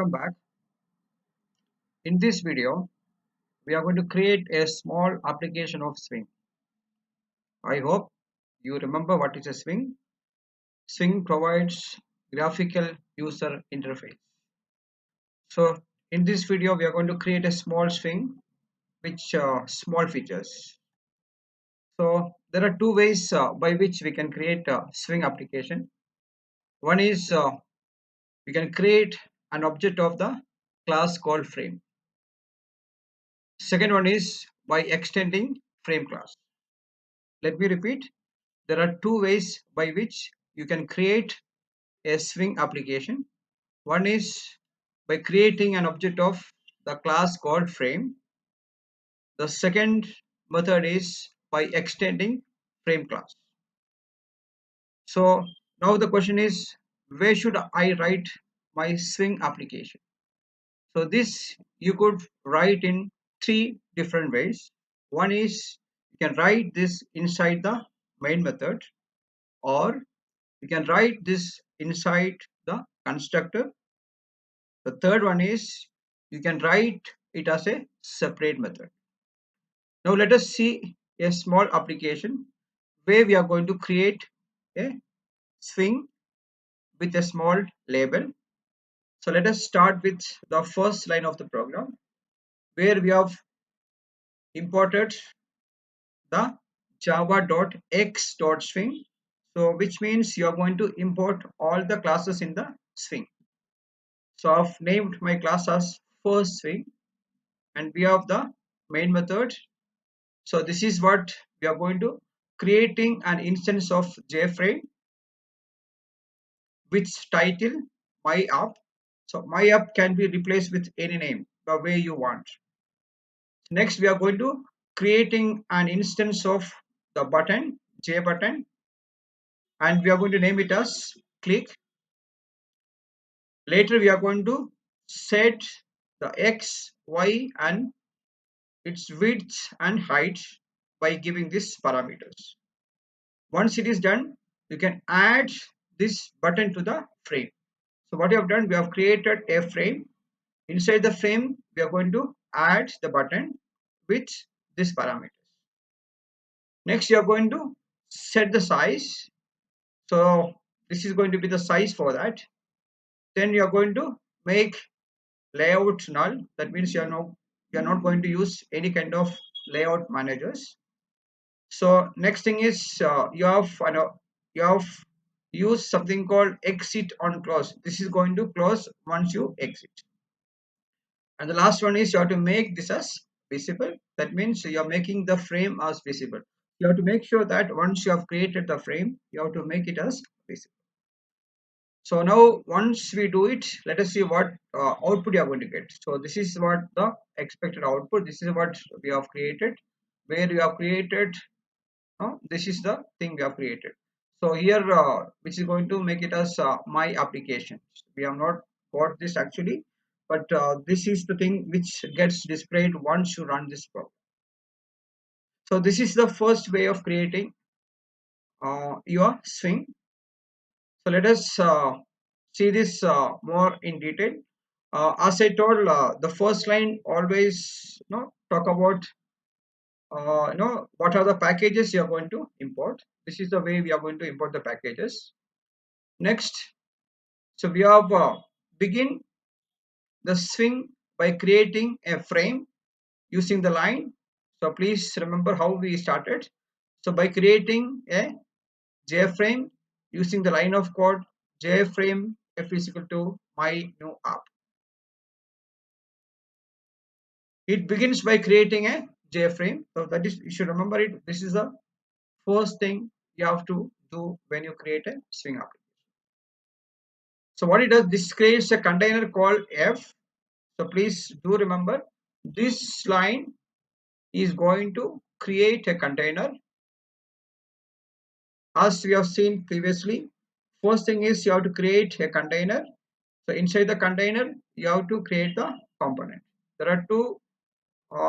Welcome back. In this video, we are going to create a small application of Swing. I hope you remember what is a Swing. Swing provides graphical user interface. So in this video, we are going to create a small Swing with small features. So there are two ways by which we can create a Swing application. One is we can create an object of the class called frame. Second one is by extending frame class. Let me repeat. There are two ways by which you can create a Swing application. One is by creating an object of the class called frame. The second method is by extending frame class. So now the question is, where should I write my Swing application? So this you could write in three different ways. One is you can write this inside the main method, or you can write this inside the constructor. The third one is you can write it as a separate method. Now let us see a small application where we are going to create a Swing with a small label. So let us start with the first line of the program where we have imported the java.x.swing. So which means you are going to import all the classes in the Swing. So I've named my class as first Swing, and we have the main method. So this is what we are going to creating an instance of JFrame with title my app. So my app can be replaced with any name the way you want. Next we are going to creating an instance of the button J button, and we are going to name it as click. Later we are going to set the X, Y and its width and height by giving these parameters. Once it is done, you can add this button to the frame. So what we have done, we have created a frame. Inside the frame, we are going to add the button with this parameters. Next, you are going to set the size. So this is going to be the size for that. Then you are going to make layout null. That means you are not going to use any kind of layout managers. So next thing is you have use something called exit on close. This is going to close once you exit. And the last one is you have to make this as visible. That means you are making the frame as visible. You have to make sure that once you have created the frame, you have to make it as visible. So now once we do it, let us see what output you are going to get. So this is what the expected output. This is what we have created. Where you have created, this is the thing we have created. So here which is going to make it as my application. We have not got this actually, but this is the thing which gets displayed once you run this program. So this is the first way of creating your Swing. So let us see this more in detail. As I told, the first line always talk about what are the packages you are going to import. This is the way we are going to import the packages. Next, so we have begin the Swing by creating a frame using the line. So please remember how we started. So by creating a JFrame using the line of code JFrame f is equal to my new app. It begins by creating a JFrame. So that is, you should remember it. This is the first thing you have to do when you create a Swing application. So what it does, this creates a container called F. So please do remember this line is going to create a container. As we have seen previously, first thing is you have to create a container. So inside the container, you have to create the component. There are two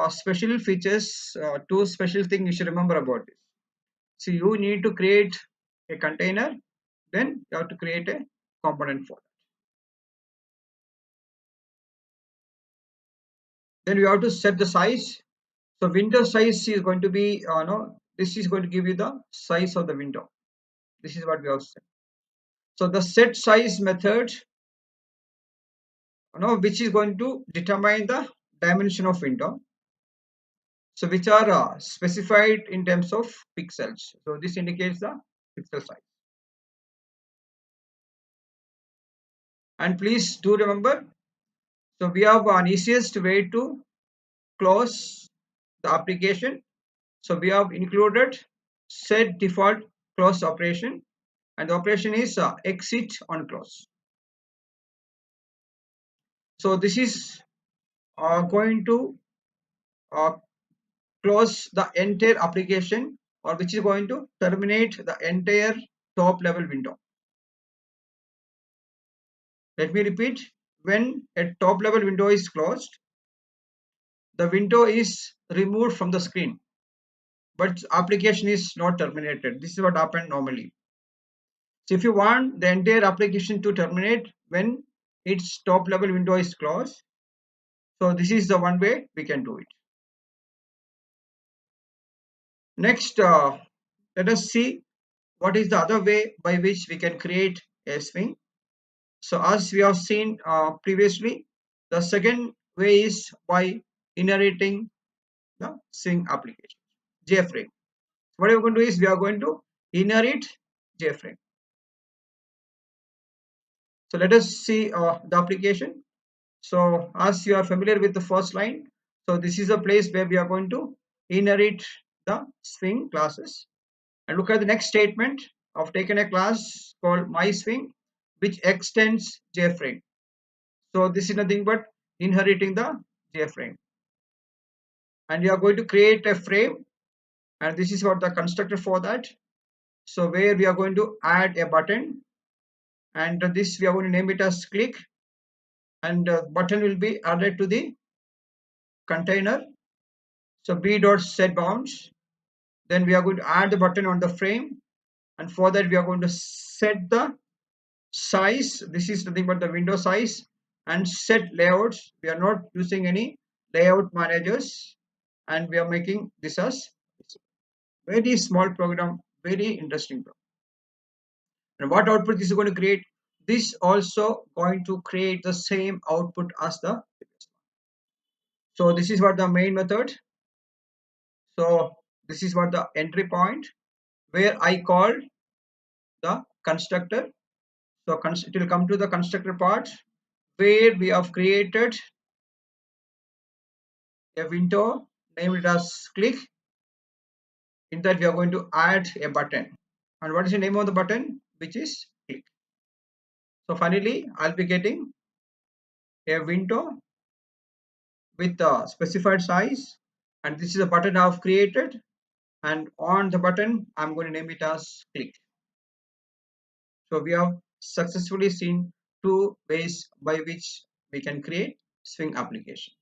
special features, two special things you should remember about this. So you need to create a container, then you have to create a component for that. Then we have to set the size. So window size is going to be no, this is going to give you the size of the window. This is what we have set. So the set size method, which is going to determine the dimension of window. So which are specified in terms of pixels. So this indicates the pixel size. And please do remember, so we have an easiest way to close the application. So we have included set default close operation, and the operation is exit on close. So this is going to uh, close the entire application, or which is going to terminate the entire top level window. Let me repeat, when a top level window is closed, the window is removed from the screen, but application is not terminated. This is what happened normally. So if you want the entire application to terminate when its top level window is closed, so this is the one way we can do it. Next, let us see what is the other way by which we can create a swing. So as we have seen previously, the second way is by inheriting the swing application, JFrame. What we are going to do is we are going to inherit JFrame. So let us see the application. So as you are familiar with the first line, so this is a place where we are going to inherit the swing classes. And look at the next statement. I've taken a class called mySwing, which extends JFrame. So this is nothing but inheriting the JFrame. And we are going to create a frame, and this is what the constructor for that. So where we are going to add a button, and this we are going to name it as click, and button will be added to the container. So b dot set bounds. Then we are going to add the button on the frame, and for that we are going to set the size. This is nothing but the window size, and set layouts. We are not using any layout managers, and we are making this as very small program, very interesting program. And what output this is going to create? This also going to create the same output as the previous one. So this is what the main method. So this is what the entry point where I called the constructor. So it will come to the constructor part where we have created a window, name it as click. In that we are going to add a button. And what is the name of the button? Which is click. So finally, I'll be getting a window with the specified size, and this is a button I've created, and on the button I'm going to name it as click. So we have successfully seen two ways by which we can create swing application.